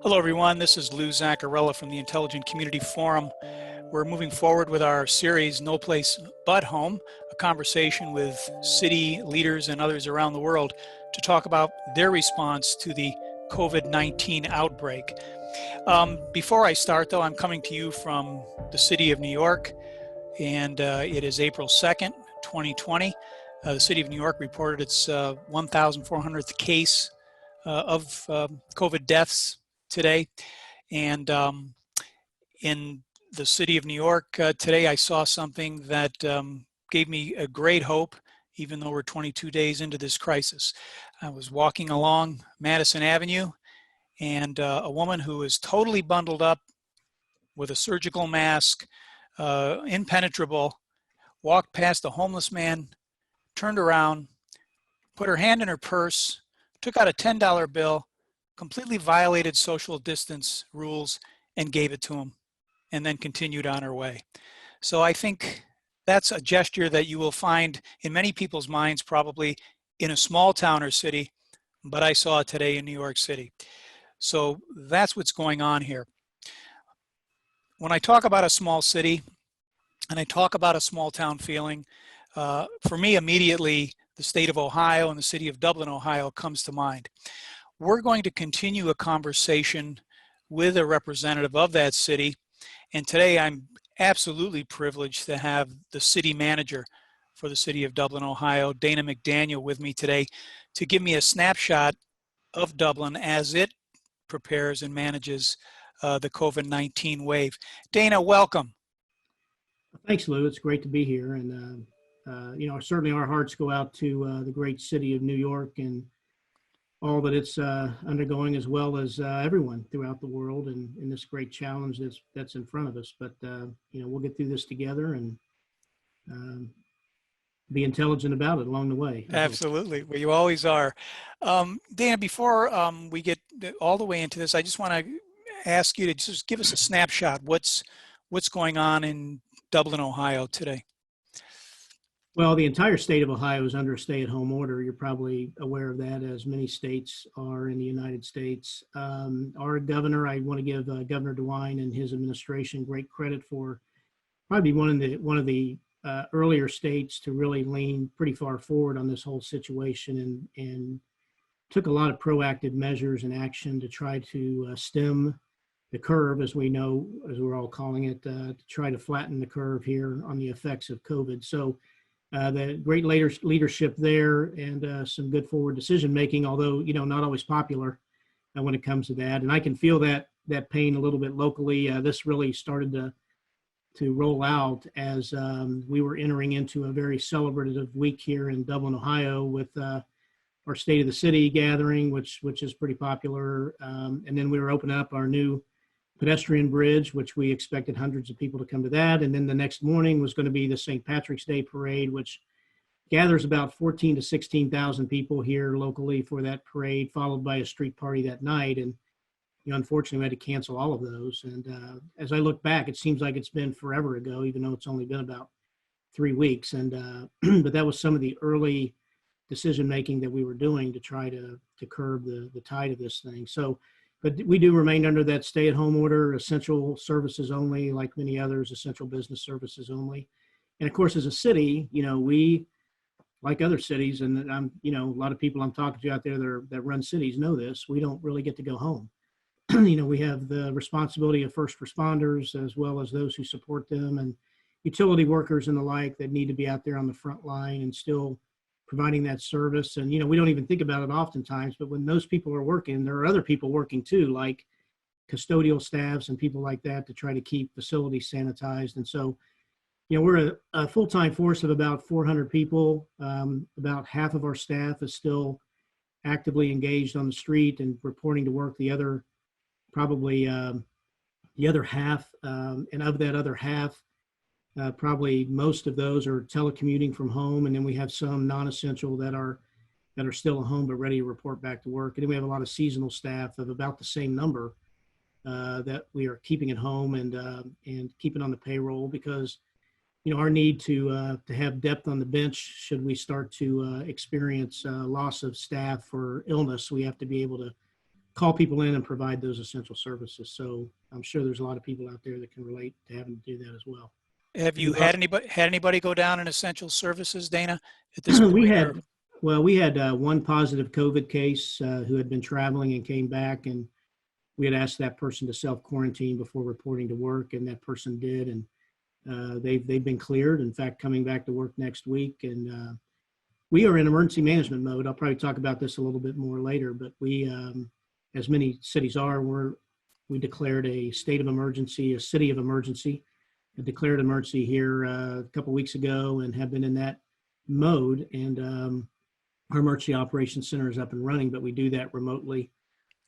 Hello, everyone. This is Lou Zacharilla from the Intelligent Community Forum. We're moving forward with our series, No Place But Home, a conversation with city leaders and others around the world to talk about their response to the COVID-19 outbreak. Before I start, though, I'm coming to you from the City of New York, and it is April 2nd, 2020. The City of New York reported its 1,400th case of COVID deaths today. And in the City of New York today, I saw something that gave me a great hope, even though we're 22 days into this crisis. I was walking along Madison Avenue, and a woman who was totally bundled up with a surgical mask, impenetrable, walked past a homeless man, turned around, put her hand in her purse, took out a $10 bill, completely violated social distance rules, and gave it to him, and then continued on her way. So I think that's a gesture that you will find in many people's minds, probably in a small town or city, but I saw it today in New York City. So that's what's going on here. When I talk about a small city, and I talk about a small town feeling, for me immediately, the state of Ohio and the city of Dublin, Ohio comes to mind. We're going to continue a conversation with a representative of that city. And today I'm absolutely privileged to have the city manager for the city of Dublin, Ohio, Dana McDaniel, with me today to give me a snapshot of Dublin as it prepares and manages the COVID-19 wave. Dana, welcome. Thanks, Lou. It's great to be here. And, certainly our hearts go out to the great city of New York and all that it's undergoing, as well as everyone throughout the world, and in this great challenge that's in front of us. But we'll get through this together and be intelligent about it along the way. Absolutely. Well, you always are. Dana, before we get all the way into this, I just want to ask you to just give us a snapshot. What's going on in Dublin, Ohio today? Well, the entire state of Ohio is under a stay-at-home order. You're probably aware of that, as many states are in the United States. Our governor, I want to give Governor DeWine and his administration great credit for probably one of the earlier states to really lean pretty far forward on this whole situation, and took a lot of proactive measures and action to try to stem the curve, as we know, as we're all calling it, to try to flatten the curve here on the effects of COVID. So the great leadership there, and some good forward decision making, although not always popular when it comes to that. And I can feel that pain a little bit locally. This really started to roll out as we were entering into a very celebrative week here in Dublin, Ohio, with our State of the City gathering, which is pretty popular. And then we were opening up our new pedestrian bridge, which we expected hundreds of people to come to that. And then the next morning was going to be the St. Patrick's Day Parade, which gathers about 14 to 16,000 people here locally for that parade, followed by a street party that night. And unfortunately, we had to cancel all of those. And as I look back, it seems like it's been forever ago, even though it's only been about 3 weeks. And but that was some of the early decision making that we were doing to try to curb the tide of this thing. So, but we do remain under that stay-at-home order, essential services only, like many others, essential business services only. And of course, as a city, we, like other cities, and I'm, a lot of people I'm talking to out there that run cities know this, we don't really get to go home. We have the responsibility of first responders, as well as those who support them, and utility workers and the like that need to be out there on the front line and still providing that service. And, we don't even think about it oftentimes, but when those people are working, there are other people working too, like custodial staffs and people like that, to try to keep facilities sanitized. And so, we're a full-time force of about 400 people. About half of our staff is still actively engaged on the street and reporting to work. The other, probably the other half, and of that other half, probably most of those are telecommuting from home, and then we have some non-essential that are still at home but ready to report back to work. And then we have a lot of seasonal staff of about the same number that we are keeping at home and keeping on the payroll, because our need to have depth on the bench should we start to experience loss of staff or illness. We have to be able to call people in and provide those essential services. So I'm sure there's a lot of people out there that can relate to having to do that as well. Have you had anybody go down in essential services, Dana, at this we point? had, well, we had one positive COVID case who had been traveling and came back, and we had asked that person to self-quarantine before reporting to work, and that person did, and they've been cleared. In fact, coming back to work next week, and we are in emergency management mode. I'll probably talk about this a little bit more later, but we, as many cities are, we declared a state of emergency, a city of emergency, a declared emergency here a couple weeks ago, and have been in that mode. And our emergency operations center is up and running, but we do that remotely.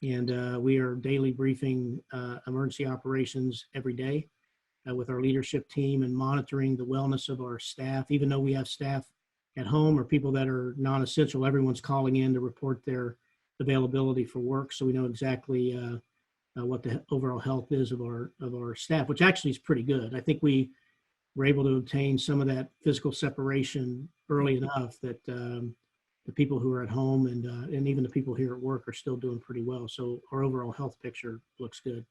And we are daily briefing emergency operations every day with our leadership team and monitoring the wellness of our staff. Even though we have staff at home or people that are non-essential, everyone's calling in to report their availability for work. So we know exactly what the overall health is of our staff, which actually is pretty good. I think we were able to obtain some of that physical separation early enough that the people who are at home and even the people here at work are still doing pretty well. So our overall health picture looks good.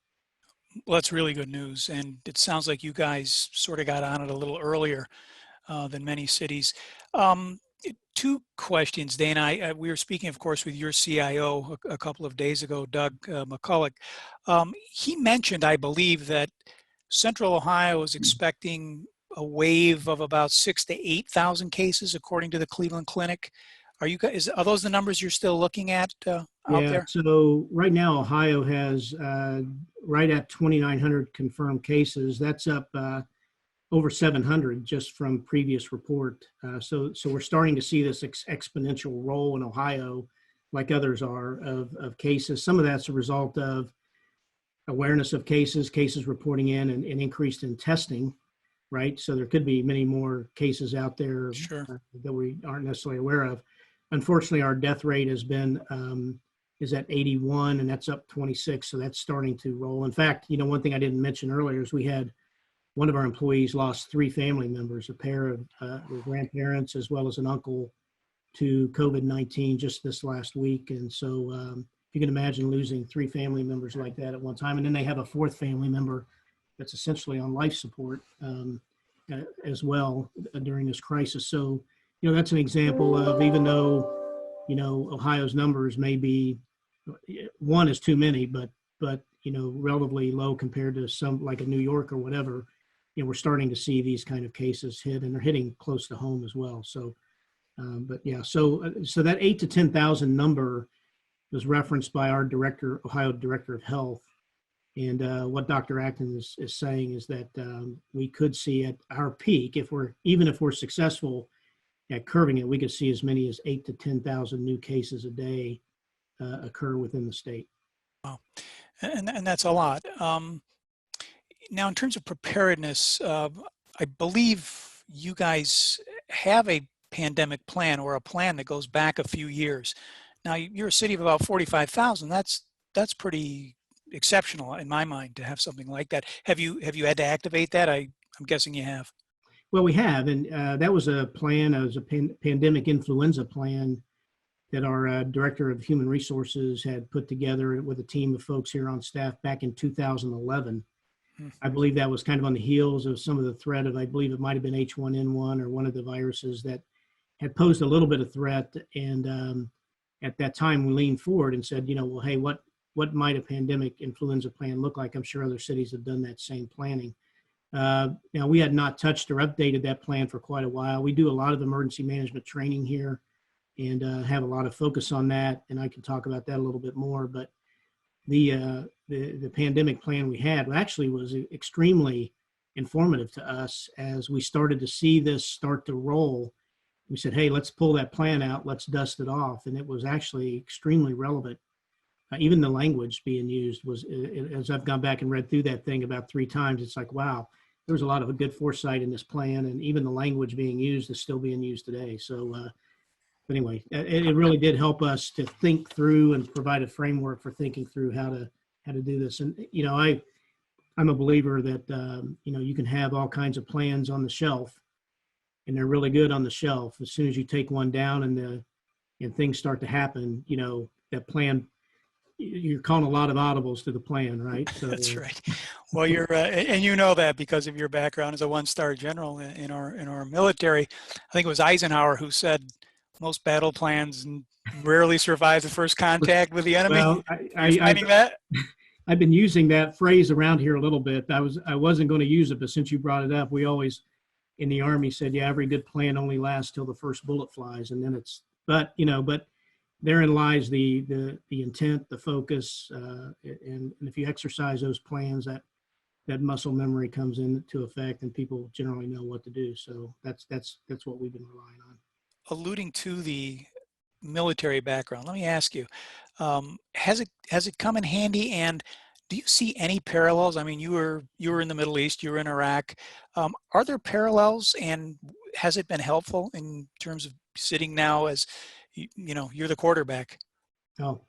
Well, that's really good news. And it sounds like you guys sort of got on it a little earlier than many cities. Two questions, Dana. We were speaking, of course, with your CIO a couple of days ago, Doug McCulloch. He mentioned, I believe, that Central Ohio is expecting a wave of about 6,000 to 8,000 cases, according to the Cleveland Clinic. Are those the numbers you're still looking at out there? So right now, Ohio has right at 2,900 confirmed cases. That's up over 700 just from previous report. So we're starting to see this exponential roll in Ohio, like others are, of cases. Some of that's a result of awareness of cases reporting in and increased in testing, right? So there could be many more cases out there that we aren't necessarily aware of. Unfortunately, our death rate has been is at 81, and that's up 26. So that's starting to roll. In fact, one thing I didn't mention earlier is we had one of our employees lost 3 family members, a pair of grandparents as well as an uncle, to COVID-19 just this last week. And so you can imagine losing 3 family members like that at one time. And then they have a 4th family member that's essentially on life support as well during this crisis. So, that's an example of, even though, Ohio's numbers may be, one is too many, but relatively low compared to some like a New York or whatever, we're starting to see these kind of cases hit, and they're hitting close to home as well. So, so that 8,000 to 10,000 number was referenced by our Ohio Director of Health. And what Dr. Acton is saying is that we could see at our peak, even if we're successful at curbing it, we could see as many as 8,000 to 10,000 new cases a day occur within the state. Wow, and that's a lot. Now, in terms of preparedness, I believe you guys have a pandemic plan, or a plan that goes back a few years. Now, you're a city of about 45,000. That's pretty exceptional in my mind to have something like that. Have you had to activate that? I'm guessing you have. Well, we have, and that was a plan. It was a pandemic influenza plan that our Director of Human Resources had put together with a team of folks here on staff back in 2011. I believe that was kind of on the heels of some of the threat of, I believe it might have been H1N1 or one of the viruses that had posed a little bit of threat. And at that time, we leaned forward and said, well, hey, what might a pandemic influenza plan look like? I'm sure other cities have done that same planning. Now, we had not touched or updated that plan for quite a while. We do a lot of emergency management training here and have a lot of focus on that, and I can talk about that a little bit more. But the pandemic plan we had actually was extremely informative to us as we started to see this start to roll. We said, hey, let's pull that plan out, let's dust it off. And it was actually extremely relevant. Even the language being used was, as I've gone back and read through that thing about 3 times, it's like, wow, there was a lot of good foresight in this plan, and even the language being used is still being used today. So but anyway, it really did help us to think through and provide a framework for thinking through how to do this. And I'm a believer that you can have all kinds of plans on the shelf, and they're really good on the shelf. As soon as you take one down and things start to happen, that plan you're calling a lot of audibles to the plan, right? So That's right. Well, you're and you know that because of your background as a one-star general in our military. I think it was Eisenhower who said most battle plans rarely survive the first contact with the enemy. well, You're finding that? I've been using that phrase around here a little bit. I wasn't going to use it, but since you brought it up, we always in the Army said, yeah, every good plan only lasts till the first bullet flies, and then it's. But therein lies the intent, the focus, and if you exercise those plans, that muscle memory comes into effect, and people generally know what to do. So that's what we've been relying on. Alluding to the military background, let me ask you, has it come in handy, and do you see any parallels? I mean, you were in the Middle East, you were in Iraq. Are there parallels, and has it been helpful in terms of sitting now as you're the quarterback? Oh,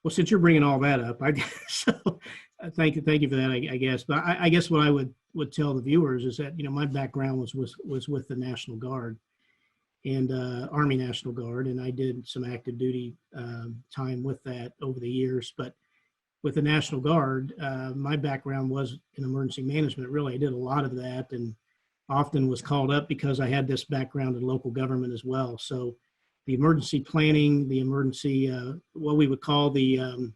well, since you're bringing all that up, so thank you for that. I guess, but I guess what I would tell the viewers is that my background was with the National Guard and Army National Guard, and I did some active duty time with that over the years. But with the National Guard, my background was in emergency management. Really, I did a lot of that, and often was called up because I had this background in local government as well. So the emergency planning, the emergency, what we would call the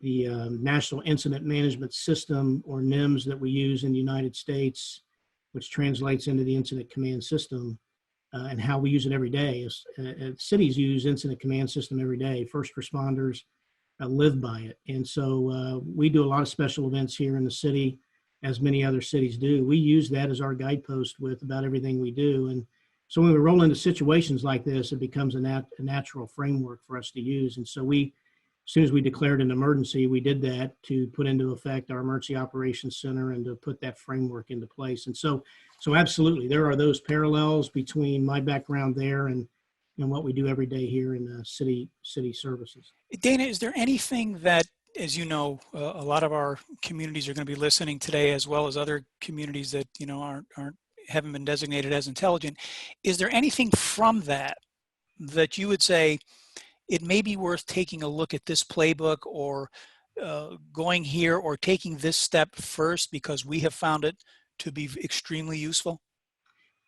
National Incident Management System, or NIMS, that we use in the United States, which translates into the Incident Command System, and how we use it every day. Cities use Incident Command System every day. First responders live by it. And so we do a lot of special events here in the city, as many other cities do. We use that as our guidepost with about everything we do. And so when we roll into situations like this, it becomes a natural framework for us to use. And so as soon as we declared an emergency, we did that to put into effect our Emergency Operations Center and to put that framework into place. And so absolutely, there are those parallels between my background there and what we do every day here in city services. Dana, is there anything that, as you know, a lot of our communities are going to be listening today, as well as other communities that haven't been designated as intelligent. Is there anything from that you would say it may be worth taking a look at this playbook, or going here, or taking this step first because we have found it to be extremely useful?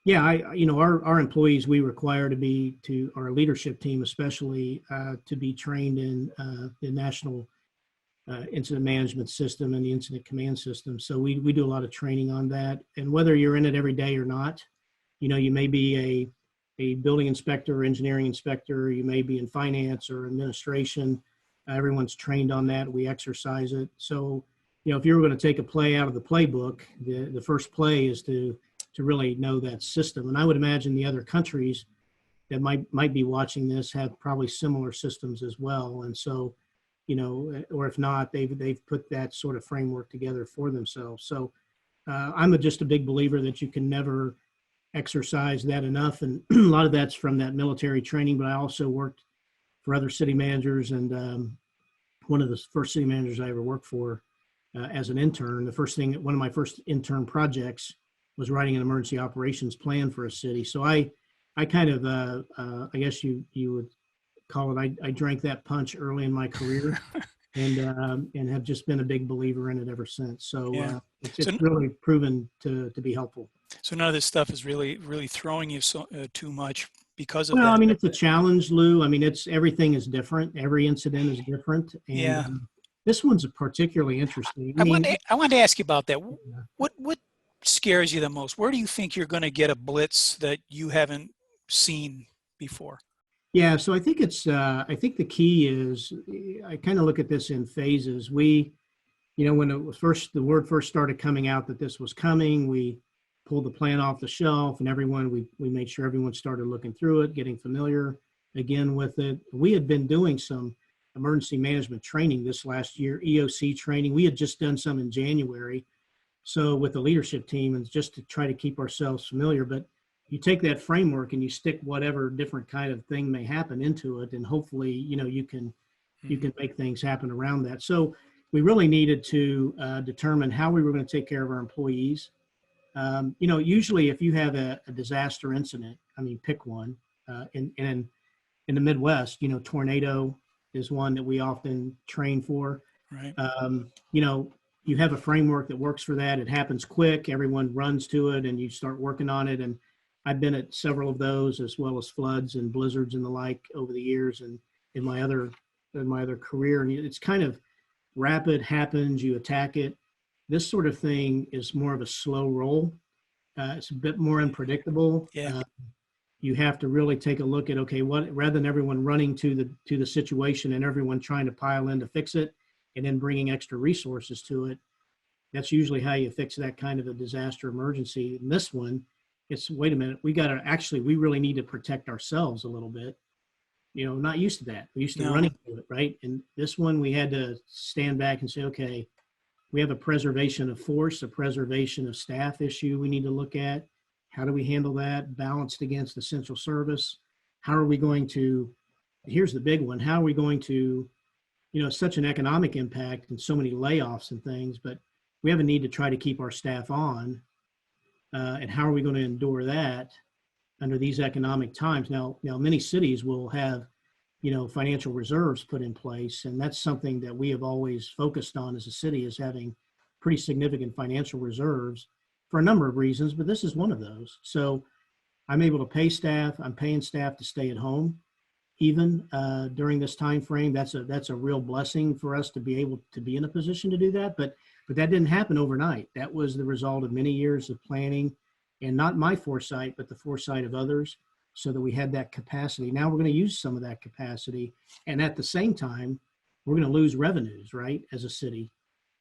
Yeah, our employees, we require our leadership team especially, to be trained in the National Incident Management System and the Incident Command System. So we do a lot of training on that. And whether you're in it every day or not, you may be a building inspector or engineering inspector, you may be in finance or administration. Everyone's trained on that. We exercise it. So, if you were going to take a play out of the playbook, the first play is to really know that system. And I would imagine the other countries that might be watching this have probably similar systems as well. And so, or if not, they've put that sort of framework together for themselves. So I'm just a big believer that you can never exercise that enough. And a lot of that's from that military training, but I also worked for other city managers. And one of the first city managers I ever worked for as an intern, one of my first intern projects was writing an emergency operations plan for a city. So I kind of, I guess you would call it, I drank that punch early in my career and have just been a big believer in it ever since. So it's really proven to be helpful. So none of this stuff is really throwing you too much because of that? Well, I mean, it's a challenge, Lou. I mean, everything is different. Every incident is different. And this one's particularly interesting. I wanted to ask you about that. What scares you the most? Where do you think you're going to get a blitz that you haven't seen before? Yeah, so I think I think the key is, I kind of look at this in phases. When the word first started coming out that this was coming, we pulled the plan off the shelf, and we made sure everyone started looking through it, getting familiar again with it. We had been doing some emergency management training this last year, EOC training. We had just done some in January. So with the leadership team, and just to try to keep ourselves familiar, but you take that framework and you stick whatever different kind of thing may happen into it, and hopefully, you can make things happen around that. So we really needed to determine how we were going to take care of our employees. Usually if you have a disaster incident, I mean, pick one, in the Midwest, tornado is one that we often train for. Right. You know, you have a framework that works for that. It happens quick. Everyone runs to it and you start working on it. And I've been at several of those, as well as floods and blizzards and the like over the years and in my other career. And it's kind of rapid, happens, you attack it. This sort of thing is more of a slow roll. It's a bit more unpredictable. Yeah. You have to really take a look at, okay, what, rather than everyone running to the situation and everyone trying to pile in to fix it and then bringing extra resources to it, that's usually how you fix that kind of a disaster emergency. In this one, it's, wait a minute, we really need to protect ourselves a little bit. You know, not used to that. We used to running to it, right? And this one, we had to stand back and say, okay, we have a preservation of force, a preservation of staff issue we need to look at. How do we handle that balanced against essential service? How are we going to, here's the big one, how are we going to, you know, such an economic impact and so many layoffs and things, but we have a need to try to keep our staff on. And how are we going to endure that under these economic times? Now many cities will have, you know, financial reserves put in place. And that's something that we have always focused on as a city, is having pretty significant financial reserves for a number of reasons, but this is one of those. So I'm able to pay staff. I'm paying staff to stay at home, even during this time frame. That's a real blessing for us to be able to be in a position to do that. But that didn't happen overnight. That was the result of many years of planning, and not my foresight, but the foresight of others, so that we had that capacity. Now we're going to use some of that capacity, and at the same time, we're going to lose revenues, right, as a city.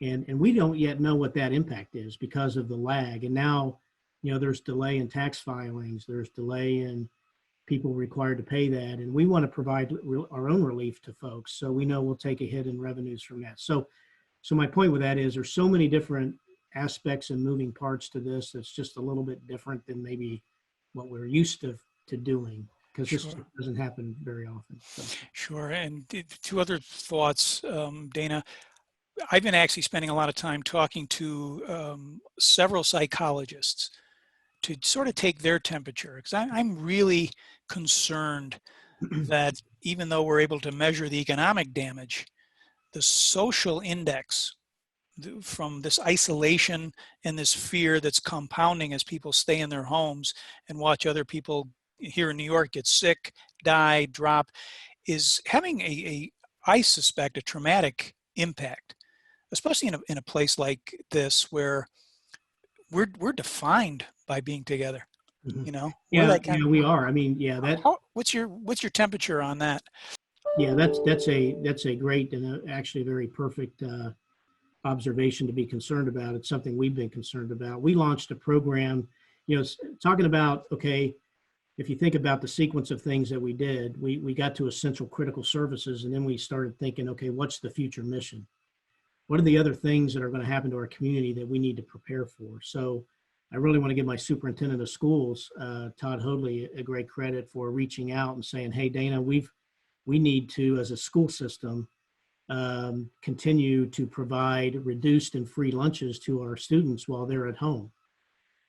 And we don't yet know what that impact is because of the lag. And now, you know, there's delay in tax filings, there's delay in people required to pay that. And we want to provide our own relief to folks, so we know we'll take a hit in revenues from that. So my point with that is there's so many different aspects and moving parts to this that's just a little bit different than maybe what we're used to doing, because this doesn't happen very often. So. Sure. And two other thoughts, Dana. I've been actually spending a lot of time talking to several psychologists to sort of take their temperature, because I'm really concerned that even though we're able to measure the economic damage, the social index from this isolation and this fear that's compounding as people stay in their homes and watch other people here in New York get sick, die, drop, is having I suspect, a traumatic impact, especially in a place like this where we're defined by being together. You know? Yeah, we are. I mean, yeah. What's your temperature on that? Yeah, that's a great and actually a very perfect observation to be concerned about. It's something we've been concerned about. We launched a program, you know, talking about, okay, if you think about the sequence of things that we did, we got to essential critical services, and then we started thinking, okay, what's the future mission? What are the other things that are going to happen to our community that we need to prepare for? So I really want to give my superintendent of schools, Todd Hoadley, a great credit for reaching out and saying, hey, Dana, we need to, as a school system, continue to provide reduced and free lunches to our students while they're at home.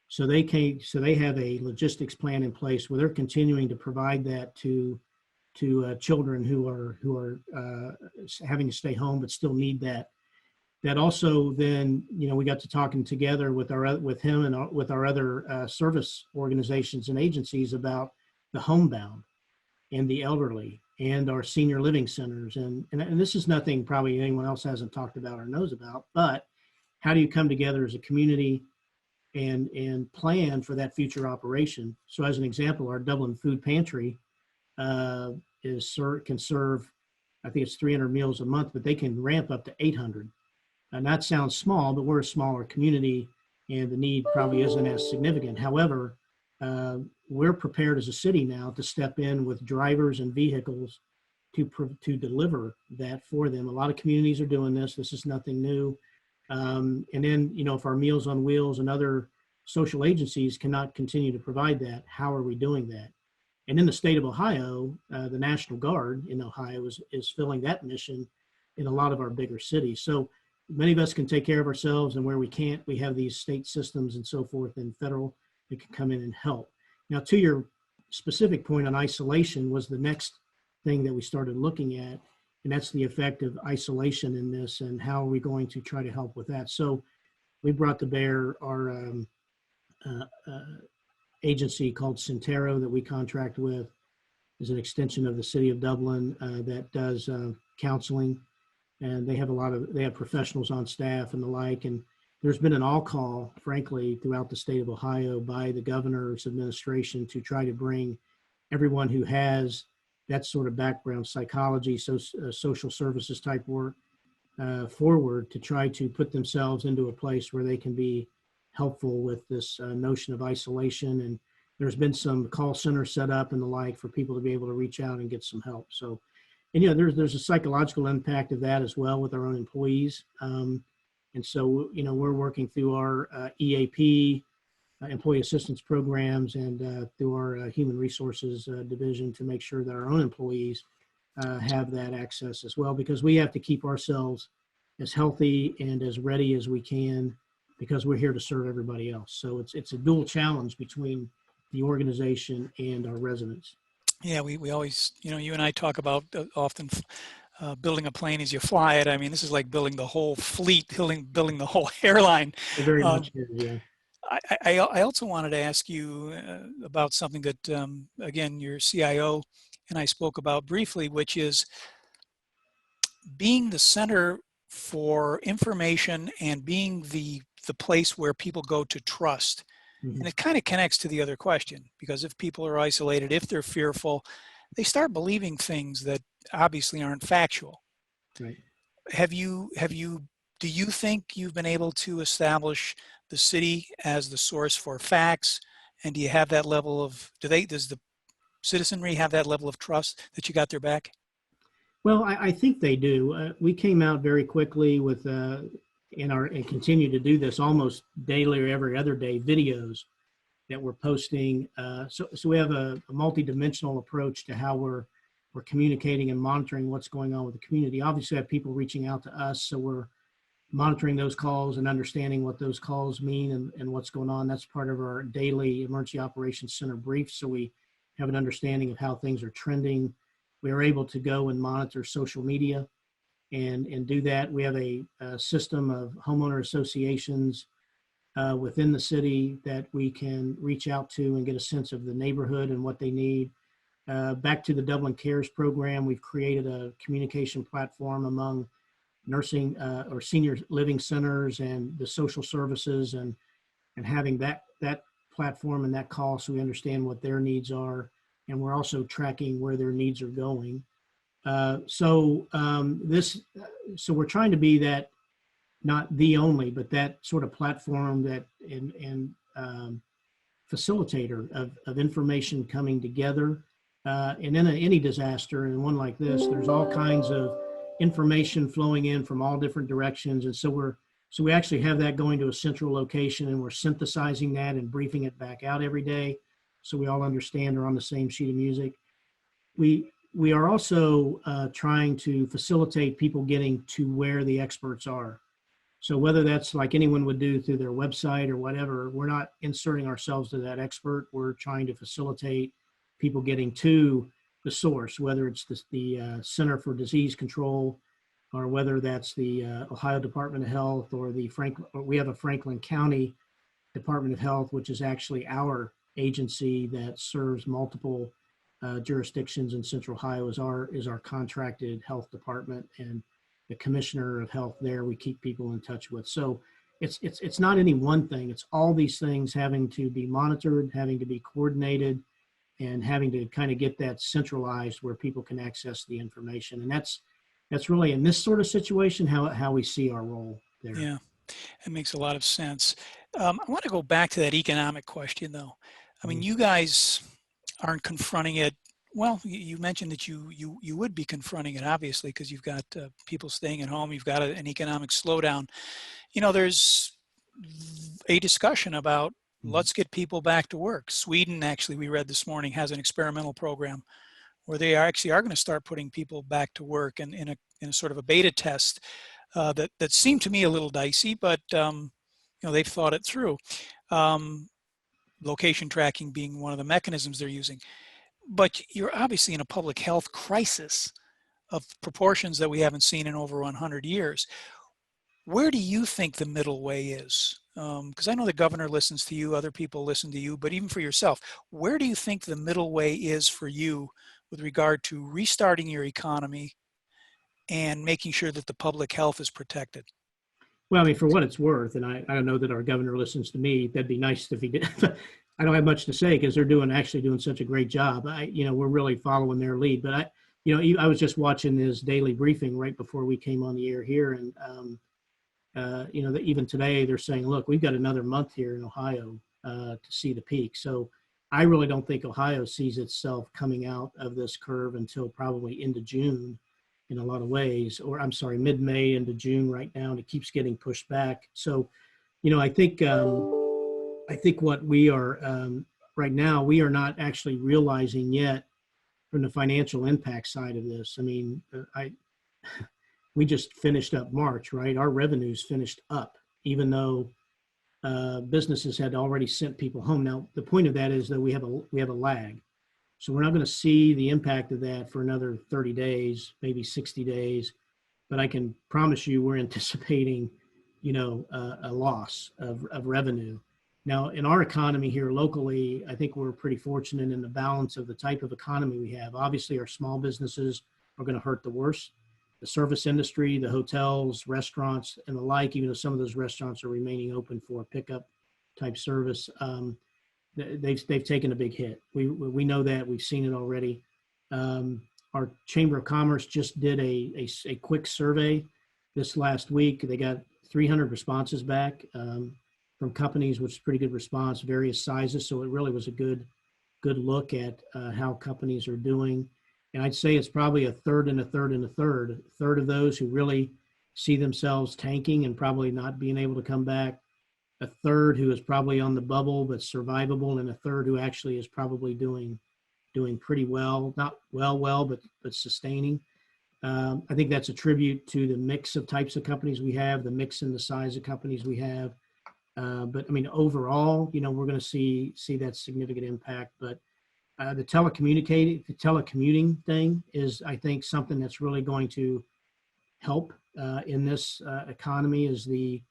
So they have a logistics plan in place where they're continuing to provide that to children who are having to stay home but still need that. That also then, you know, we got to talking together with him and with our other service organizations and agencies about the homebound and the elderly and our senior living centers. And this is nothing probably anyone else hasn't talked about or knows about, but how do you come together as a community and plan for that future operation? So as an example, our Dublin Food Pantry can serve, I think it's 300 meals a month, but they can ramp up to 800. And that sounds small, but we're a smaller community and the need probably isn't as significant. However, we're prepared as a city now to step in with drivers and vehicles to deliver that for them. A lot of communities are doing this. This is nothing new. And then, you know, if our Meals on Wheels and other social agencies cannot continue to provide that, how are we doing that? And in the state of Ohio, the National Guard in Ohio is filling that mission in a lot of our bigger cities. So many of us can take care of ourselves, and where we can't, we have these state systems and so forth and federal that can come in and help. Now, to your specific point on isolation was the next thing that we started looking at. and that's the effect of isolation in this, and how are we going to try to help with that. So we brought to bear our uh, uh, agency called Centero that we contract with, is an extension of the City of Dublin that does counseling, and they have professionals on staff and the like. And there's been an all call, frankly, throughout the state of Ohio by the governor's administration to try to bring everyone who has that sort of background, psychology, social services type work, forward to try to put themselves into a place where they can be helpful with this notion of isolation. And there's been some call centers set up and the like for people to be able to reach out and get some help. So, and there's a psychological impact of that as well with our own employees. And so, we're working through our EAP, employee assistance programs, and through our human resources division to make sure that our own employees have that access as well, because we have to keep ourselves as healthy and as ready as we can, because we're here to serve everybody else. So it's a dual challenge between the organization and our residents. Yeah, we always, you and I talk about often building a plane as you fly it. I mean, this is like building the whole fleet, building the whole airline. It very much is, yeah. I also wanted to ask you about something that, again, your CIO and I spoke about briefly, which is being the center for information and being the place where people go to trust. Mm-hmm. And it kind of connects to the other question, because if people are isolated, if they're fearful, they start believing things that obviously aren't factual. Right. Do you think you've been able to establish the city as the source for facts? And do you have that level of, does the citizenry have that level of trust that you got their back? Well, I think they do. We came out very quickly with, and continue to do this almost daily or every other day, videos that we're posting. So we have a multi-dimensional approach to how we're communicating and monitoring what's going on with the community. Obviously, we have people reaching out to us, so we're monitoring those calls and understanding what those calls mean and what's going on. That's part of our daily Emergency Operations Center brief, so we have an understanding of how things are trending. We are able to go and monitor social media and do that. We have a system of homeowner associations within the city that we can reach out to and get a sense of the neighborhood and what they need. Back to the Dublin Cares program, we've created a communication platform among nursing or senior living centers and the social services, and having that platform and that call so we understand what their needs are, and we're also tracking where their needs are going. So we're trying to be that, not the only, but that sort of platform that and facilitator of information coming together. And in any disaster, and one like this, there's all kinds of information flowing in from all different directions. And so we actually have that going to a central location, and we're synthesizing that and briefing it back out every day, so we all understand are on the same sheet of music. We are also trying to facilitate people getting to where the experts are. So whether that's like anyone would do through their website or whatever, we're not inserting ourselves to that expert. We're trying to facilitate people getting to the source, whether it's the Center for Disease Control, or whether that's the Ohio Department of Health, or we have a Franklin County Department of Health, which is actually our agency that serves multiple jurisdictions in Central Ohio, is our contracted health department, and the commissioner of health there we keep people in touch with. So it's not any one thing. It's all these things having to be monitored, having to be coordinated, and having to kind of get that centralized where people can access the information. And that's really, in this sort of situation, how we see our role there. Yeah, it makes a lot of sense. I want to go back to that economic question, though. I mean, you guys aren't confronting it. Well, you mentioned that you would be confronting it, obviously, because you've got people staying at home. You've got an economic slowdown. There's a discussion about let's get people back to work. Sweden, actually, we read this morning, has an experimental program where they are going to start putting people back to work in a sort of a beta test that seemed to me a little dicey, but they've thought it through. Location tracking being one of the mechanisms they're using. But you're obviously in a public health crisis. of proportions that we haven't seen in over 100 years. Where do you think the middle way is? Because I know the governor listens to you, other people listen to you, but even for yourself, where do you think the middle way is for you with regard to restarting your economy and making sure that the public health is protected? Well, I mean, for what it's worth, and I don't know that our governor listens to me. That'd be nice if he did. I don't have much to say because they're actually doing such a great job. We're really following their lead. But I was just watching his daily briefing right before we came on the air here, and even today they're saying, look, we've got another month here in Ohio to see the peak. So I really don't think Ohio sees itself coming out of this curve until probably into June in a lot of ways, or I'm sorry, mid-May into June right now, and it keeps getting pushed back. So, I think what we are right now, we are not actually realizing yet from the financial impact side of this. I mean, we just finished up March, right? Our revenues finished up, even though businesses had already sent people home. Now, the point of that is that we have a lag. So we're not going to see the impact of that for another 30 days, maybe 60 days. But I can promise you we're anticipating, a loss of revenue. Now, in our economy here locally, I think we're pretty fortunate in the balance of the type of economy we have. Obviously, our small businesses are going to hurt the worst. The service industry, the hotels, restaurants, and the like, even though some of those restaurants are remaining open for pickup type service, they've taken a big hit. We know that. We've seen it already. Our Chamber of Commerce just did a quick survey this last week. They got 300 responses back from companies, which is pretty good response, various sizes. So it really was a good look at how companies are doing. And I'd say it's probably a third and a third and a third. A third of those who really see themselves tanking and probably not being able to come back. A third who is probably on the bubble but survivable, and a third who actually is probably doing pretty well, not well, but sustaining. I think that's a tribute to the mix of types of companies we have, the mix and the size of companies we have. But I mean, overall, we're going to see that significant impact. But the telecommuting thing is, I think, something that's really going to help in this economy, is the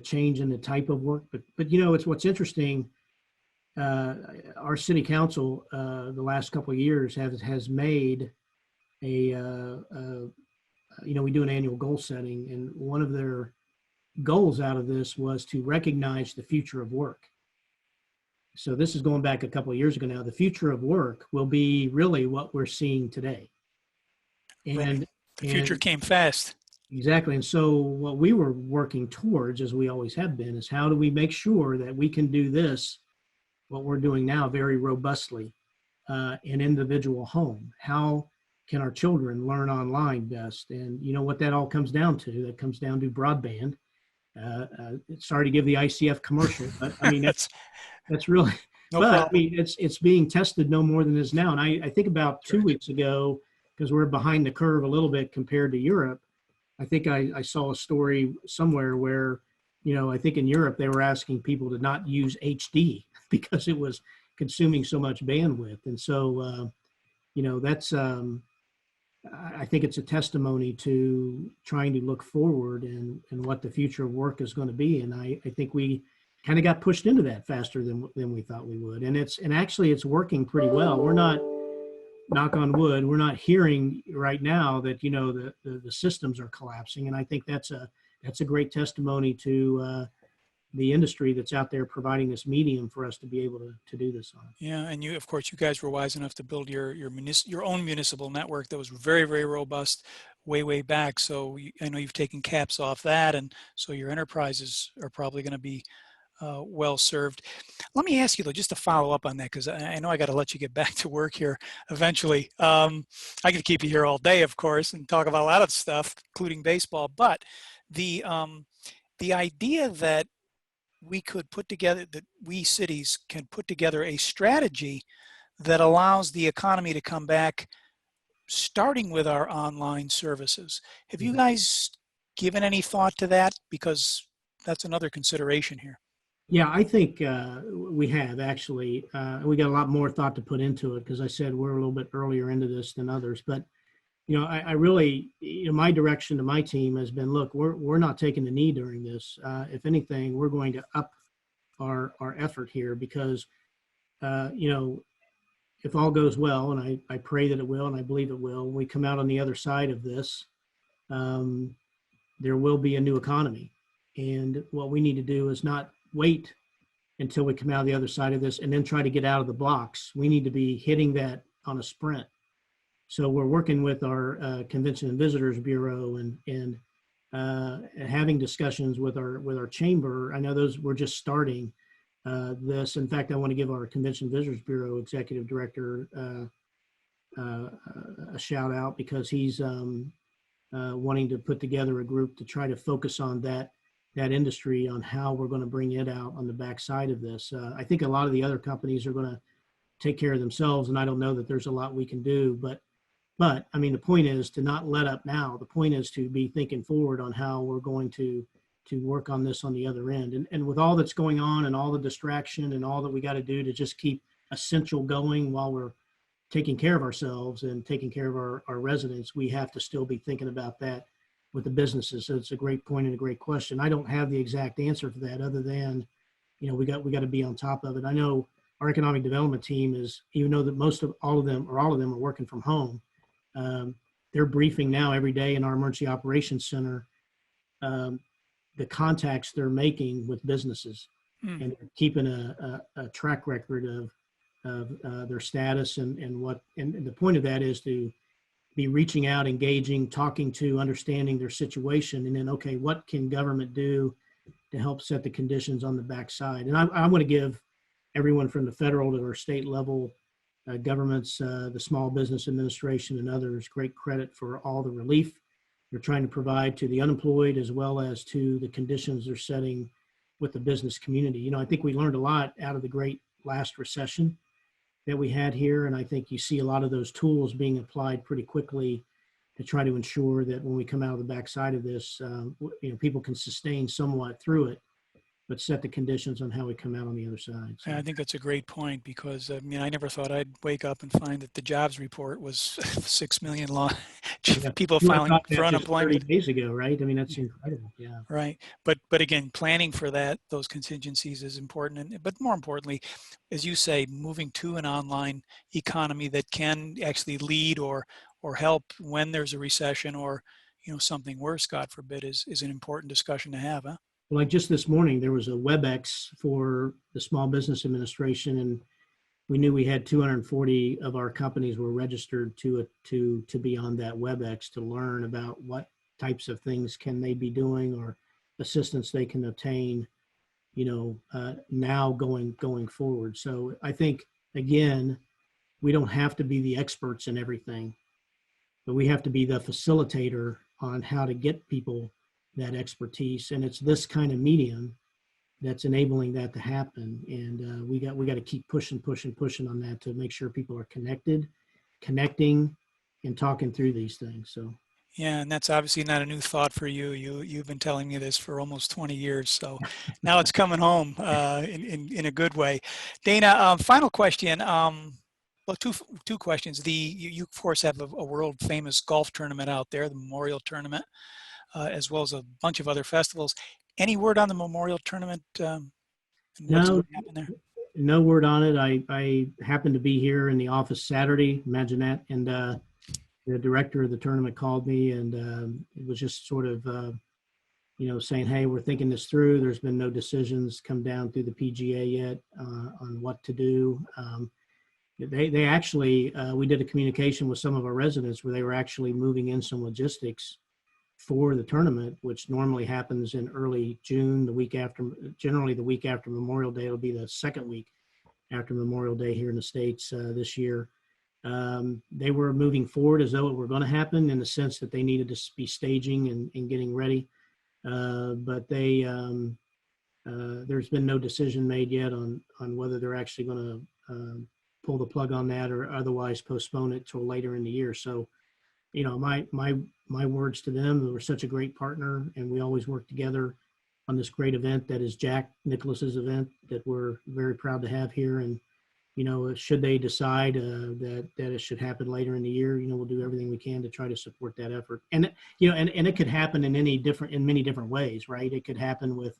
change in the type of work. But it's what's interesting. Our city council the last couple of years has made we do an annual goal setting, and one of their goals out of this was to recognize the future of work. So this is going back a couple of years ago now. The future of work will be really what we're seeing today. And right. The future came fast. Exactly. And so what we were working towards, as we always have been, is how do we make sure that we can do this, what we're doing now, very robustly, in individual home? How can our children learn online best? And what that all comes down to? That comes down to broadband. Sorry to give the ICF commercial, but I mean, that's really, no but problem. I mean, it's being tested no more than it is now. And I think about 2 weeks ago, because we're behind the curve a little bit compared to Europe, I think I saw a story somewhere where, I think in Europe, they were asking people to not use HD because it was consuming so much bandwidth. And so, that's, I think it's a testimony to trying to look forward and what the future of work is going to be. And I think we kind of got pushed into that faster than we thought we would. And actually it's working pretty well. We're not, knock on wood, we're not hearing right now that, the systems are collapsing. And I think that's a great testimony to the industry that's out there providing this medium for us to be able to do this on. Yeah, and you guys were wise enough to build your own municipal network that was very, very robust way back. So I know you've taken caps off that, and so your enterprises are probably going to be well served. Let me ask you though, just to follow up on that, because I know I got to let you get back to work here eventually. I could keep you here all day, of course, and talk about a lot of stuff, including baseball. But the idea that we cities can put together a strategy that allows the economy to come back, starting with our online services. Have you guys given any thought to that? Because that's another consideration here. Yeah, I think we have actually. We got a lot more thought to put into it because I said we're a little bit earlier into this than others. But I really, my direction to my team has been, look, we're not taking the knee during this. If anything, we're going to up our effort here because, if all goes well, and I pray that it will, and I believe it will, when we come out on the other side of this, there will be a new economy. And what we need to do is not wait until we come out of the other side of this and then try to get out of the blocks. We need to be hitting that on a sprint. So we're working with our Convention and Visitors Bureau and having discussions with our chamber. I know we're just starting this. In fact, I want to give our Convention and Visitors Bureau Executive Director a shout out because he's wanting to put together a group to try to focus on that industry, on how we're going to bring it out on the backside of this. I think a lot of the other companies are going to take care of themselves, and I don't know that there's a lot we can do, but I mean, the point is to not let up now. The point is to be thinking forward on how we're going to work on this on the other end. And with all that's going on and all the distraction and all that we got to do to just keep essential going while we're taking care of ourselves and taking care of our residents, we have to still be thinking about that with the businesses. So it's a great point and a great question. I don't have the exact answer for that other than, we got to be on top of it. I know our economic development team is, even though that all of them are working from home, they're briefing now every day in our emergency operations center, the contacts they're making with businesses, and they're keeping a track record of their status and the point of that is to be reaching out, engaging, talking to, understanding their situation, and then, okay, what can government do to help set the conditions on the backside? And I want to give everyone from the federal to our state level governments, the Small Business Administration and others, great credit for all the relief they're trying to provide to the unemployed as well as to the conditions they're setting with the business community. I think we learned a lot out of the great last recession that we had here, and I think you see a lot of those tools being applied pretty quickly to try to ensure that when we come out of the backside of this, people can sustain somewhat through it, but set the conditions on how we come out on the other side. So. Yeah, I think that's a great point because I never thought I'd wake up and find that the jobs report was 6 million people filing for unemployment 30 days ago, right? I mean, that's incredible. Yeah. Right, but again, planning for those contingencies is important, but more importantly, as you say, moving to an online economy that can actually lead or help when there's a recession or something worse, God forbid, is an important discussion to have, huh? Like just this morning, there was a WebEx for the Small Business Administration, and we knew we had 240 of our companies were registered to be on that WebEx to learn about what types of things can they be doing or assistance they can obtain, now going forward. So I think, again, we don't have to be the experts in everything, but we have to be the facilitator on how to get people that expertise, and it's this kind of medium that's enabling that to happen. And we got to keep pushing on that to make sure people are connecting, and talking through these things. So. Yeah, and that's obviously not a new thought for you. You've been telling me this for almost 20 years, so now it's coming home in a good way. Dana, final question. Well, two questions. You of course have a world famous golf tournament out there, the Memorial Tournament. As well as a bunch of other festivals. Any word on the Memorial Tournament? And what's going to happen there? No word on it. I happened to be here in the office Saturday, imagine that, and the director of the tournament called me and it was just sort of, saying, hey, we're thinking this through. There's been no decisions come down through the PGA yet on what to do. They actually, we did a communication with some of our residents where they were actually moving in some logistics for the tournament, which normally happens in early June, generally the week after Memorial Day. It'll be the second week after Memorial Day here in the States this year. They were moving forward as though it were going to happen in the sense that they needed to be staging and getting ready. But there's been no decision made yet on whether they're actually going to pull the plug on that or otherwise postpone it till later in the year. So, my words to them, they were such a great partner, and we always work together on this great event that is Jack Nicklaus's event that we're very proud to have here. And should they decide that it should happen later in the year, we'll do everything we can to try to support that effort. And and it could happen in many different ways, right? It could happen with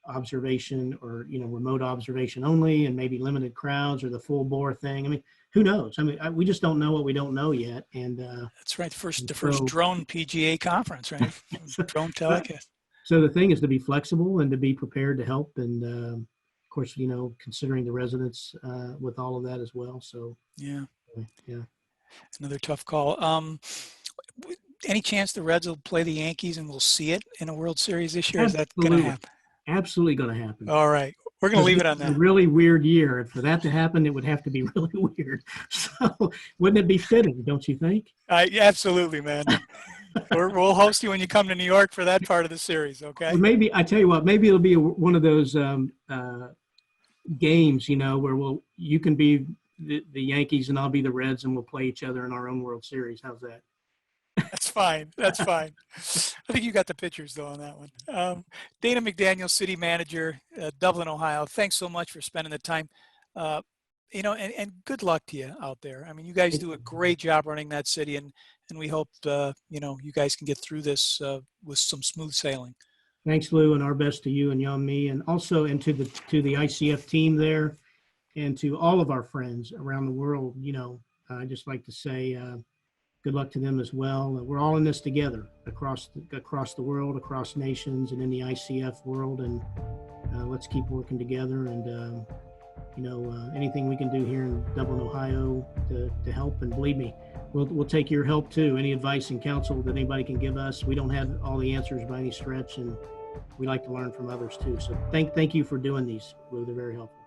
observation or remote observation only, and maybe limited crowds, or the full bore thing. I mean, who knows? I mean, we just don't know what we don't know yet. And that's right. The first drone PGA conference, right? Drone telecast. So the thing is to be flexible and to be prepared to help, and of course, considering the residents with all of that as well. So yeah, another tough call. Any chance the Reds will play the Yankees and we'll see it in a World Series this year? Absolutely. Is that going to happen? Absolutely going to happen. All right. We're going to leave it on that. A really weird year. For that to happen, it would have to be really weird. So wouldn't it be fitting, don't you think? Yeah, absolutely, man. We'll host you when you come to New York for that part of the series, okay? Well, maybe, I tell you what, maybe it'll be one of those games, where you can be the Yankees and I'll be the Reds, and we'll play each other in our own World Series. How's that? That's fine. That's fine. I think you got the pictures, though, on that one. Dana McDaniel, City Manager, Dublin, Ohio. Thanks so much for spending the time. And good luck to you out there. I mean, you guys do a great job running that city, and we hope, you guys can get through this with some smooth sailing. Thanks, Lou, and our best to you and Yami, and also to the ICF team there, and to all of our friends around the world. I'd just like to say good luck to them as well. We're all in this together across the world, across nations, and in the ICF world, and let's keep working together. And anything we can do here in Dublin, Ohio, to help, and believe me, we'll take your help too. Any advice and counsel that anybody can give us. We don't have all the answers by any stretch, and we like to learn from others too. So thank you for doing these, Lou. They're very helpful.